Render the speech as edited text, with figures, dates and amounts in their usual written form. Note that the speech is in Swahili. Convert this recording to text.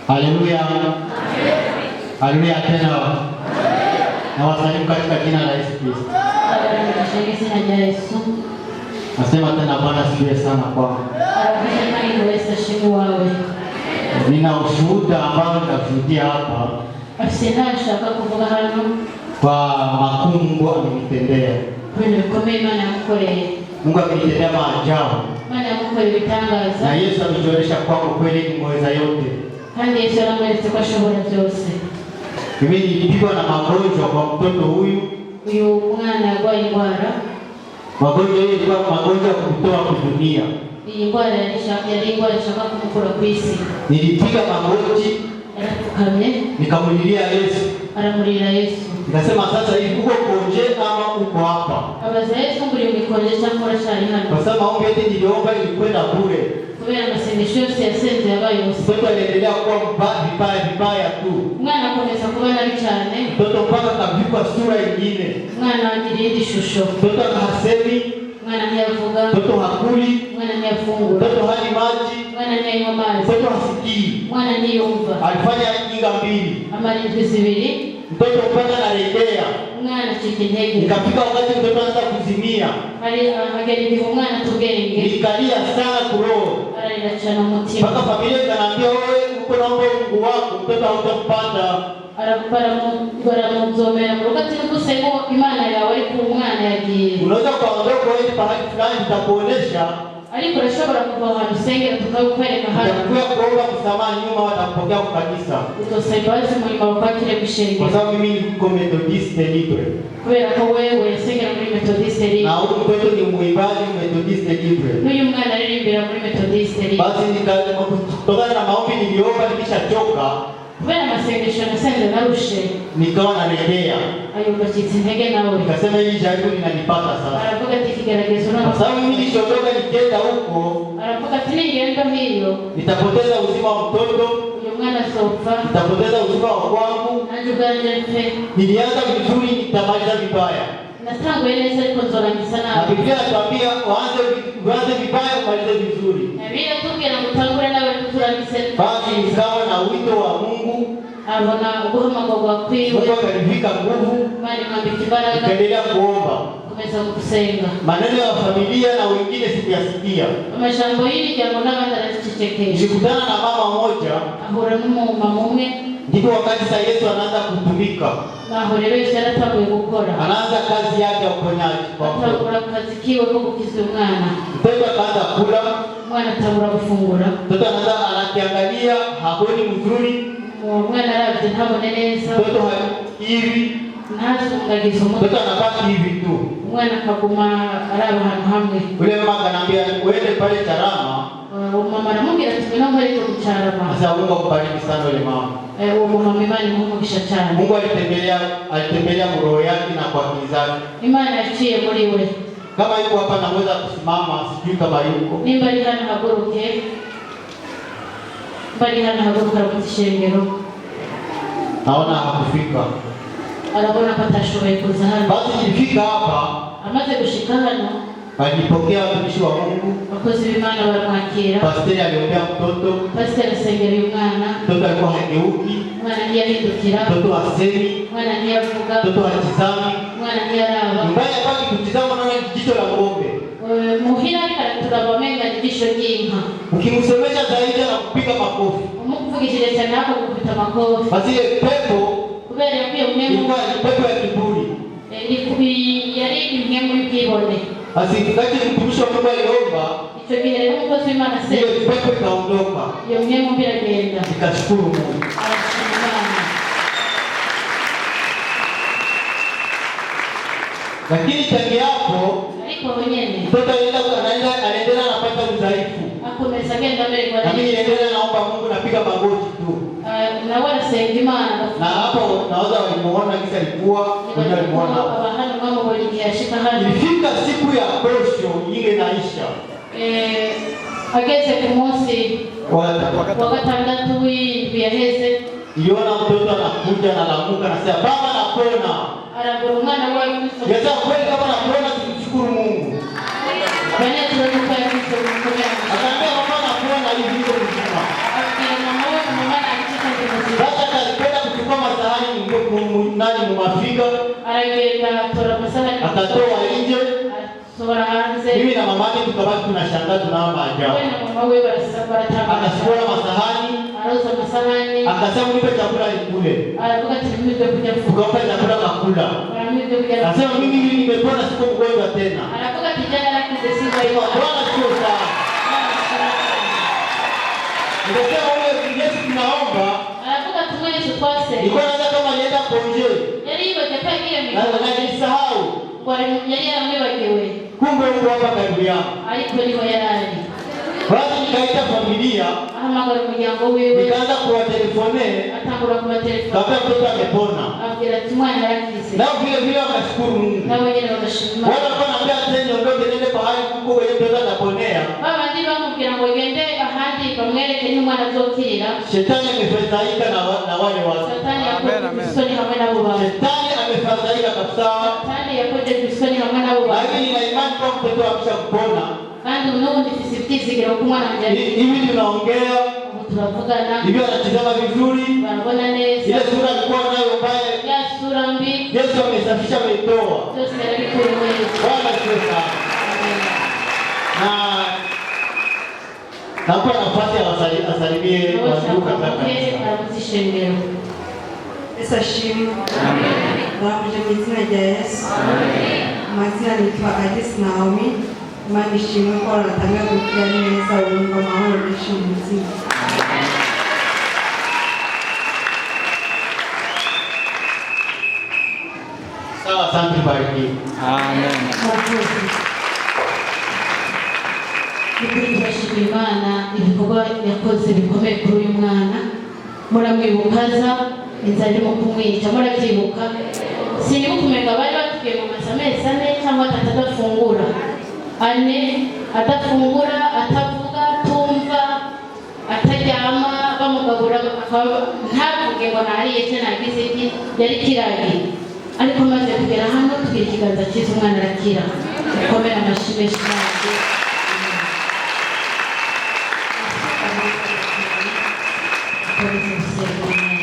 Haleluya. Haleluya tena. Na wasalimu katika jina la Yesu Kristo. Nasema tena Bwana asifiwe sana kwangu. Nina ushuhuda ambao ninashuhudia hapa. Kwa makuu Mungu amenitendea. Mungu amenitendea maajabu. Na Yesu amejionyesha kwangu kweli ni mweza yote. Mimi nilipigwa na magonjwa kwa mtoto huyu. Magonjwa hii ilikuwa magonjwa ya kutoa kudunia. Nilipiga magoti, nikamulilia Yesu. Nikasema sasa hivi uko konje ama uko hapa? Kwa sababu maombi yote niliomba ilikwenda bure. Mtoto aliendelea kuwa vibaya tu. Mtoto mpaka kavikwa sura ingine. Mtoto hasemi. Mtoto hakuli. Mtoto hali maji. Mtoto hasikii. Alifanya kinga mbili. Mtoto mpaka analegea. Nikafika wakati mtoto anaanza kuzimia. Nikalia sana kuroho. Mpaka familia ikaniambia wewe uko naomba Mungu wako mtoto hautampanda. Unaweza kuondoka wewe pahali fulani nitakuonesha. Nitakuwa kuomba msamaha nyuma watapokea kwa kanisa. Kwa sababu mimi niko Methodist libre. Na huyu mtoto ni muimbaji Methodist libre. Basi nikatoka na maombi niliomba nikishachoka. Nikawa nalegea. Nikasema hii jaribu linanipata sasa. Kwa sababu mimi nishotoka nikienda huko. Nitapoteza uzima wa mtoto. Nitapoteza uzima wa kwangu. Nilianza vizuri nitamaliza vibaya. Na Biblia inatuambia uanze vibaya umalize vizuri. Basi nikawa na wito wa Mungu. Mungu akanivika nguvu. Nikaendelea kuomba. Maneno ya familia na wengine sikuyasikia. Nilikutana na mama moja. Ndipo wakati sasa Yesu anaanza kutumika. Anaanza kazi yake ya uponyaji. Mtoto akaanza kula. Mtoto anakiangalia haoni mzuri. Mtoto hivi. Mtoto anabaki hivi tu. Ule mama ananiambia uende pale Charama. Sasa Mungu akubariki sana ule mama. Mungu alitembelea roho yake na kwa akili zake. Kama yuko hapa naweza kusimama, sijui kama yuko. Naona hakufika. Basi nilifika hapa. Alipokea watumishi wa Mungu. Pastor aliombea mtoto. Mtoto alikuwa hageuki. Mtoto hasemi. Mtoto hatizami. Mbaya baki kutizama na jicho la ng'ombe. Ukimsemesha zaidi na kupiga makofi. Basi ile pepo ilikuwa ni pepo ya kiburi. Basi wakati mtumishi wa Mungu aliomba, hiyo pepo ikaondoka. Nikashukuru Mungu. Lakini tangu hapo mtoto anaendelea anapata udhaifu. Na mimi niendelea naomba Mungu napiga magoti tu. Na hapo naweza walimuona kisa alikuwa mwenye alimuona hapo. Ilifika siku ya posho ile naisha. Ageze kumosi wakatandatu hivi yaheze. Iliona mtoto anakuja na lamuka na sema baba napona. Aragurumana wao. Yeza kweli kama napona tumshukuru Mungu. Bwana tunataka kushukuru. Akaambia baba napona hivi ndio mzima. Akina mama wangu mama anataka akatoa nje. Mimi na mamake tukabaki tunashangaa tunaona maajabu. Akachukua masahani. Akasema nipe chakula nikule. Tukampa chakula kakula. Akasema mimi nimepona, siko mgonjwa tena. Bwana sio sawa. Nikasema wewe Yesu tunaomba. Nilikuwa naanza kama nienda konje. Na nisahau. Kumbe uko hapa karibu yangu. Basi nikaita familia. Nikaanza kuwatelefonea. Kabla mtoto amepona. Nao vile vile wakashukuru Mungu. Wala walikuwa wanaambia tena niondoke nende pahali huko kwenye mtoto ataponea. Shetani amefadhaika na wale watu. Shetani amefadhaika kabisa. Lakini nina imani kwa mtoto akishapona. Hivi tunaongea. Hivi anatizama vizuri. Ile sura alikuwa nayo mbaya. Yesu amesafisha, ameitoa. Bwana asifiwe sana. Na kwa nafasi asalimie watu katika kanisa. Yesu ashimwe. Amen. Mu izina rya Yesu. Amazina nitwa Alice Naomi. Imana ishimwe ko natanga kugira neza urumva amahoro menshi mu mutima. Sawa, asante bariki. Amen. Turashimira Imana ibikorwa yakoze bikomeye kuri uyu mwana. Muramwibukaza inzara irimo kumwica, murabyibuka. Sinibukumenga bari batugiye mu masamezi 4 cyangwa 3 adafungura. Adafungura, atavuga, tumva, ataryama, bamugabura ntavuge ngo nariye cyo nagize iki, yari kiragi. Ariko maze kugera hano tugira ikiganza cyiza, umwana arakira. Komera amashimeshi nawe. Por isso,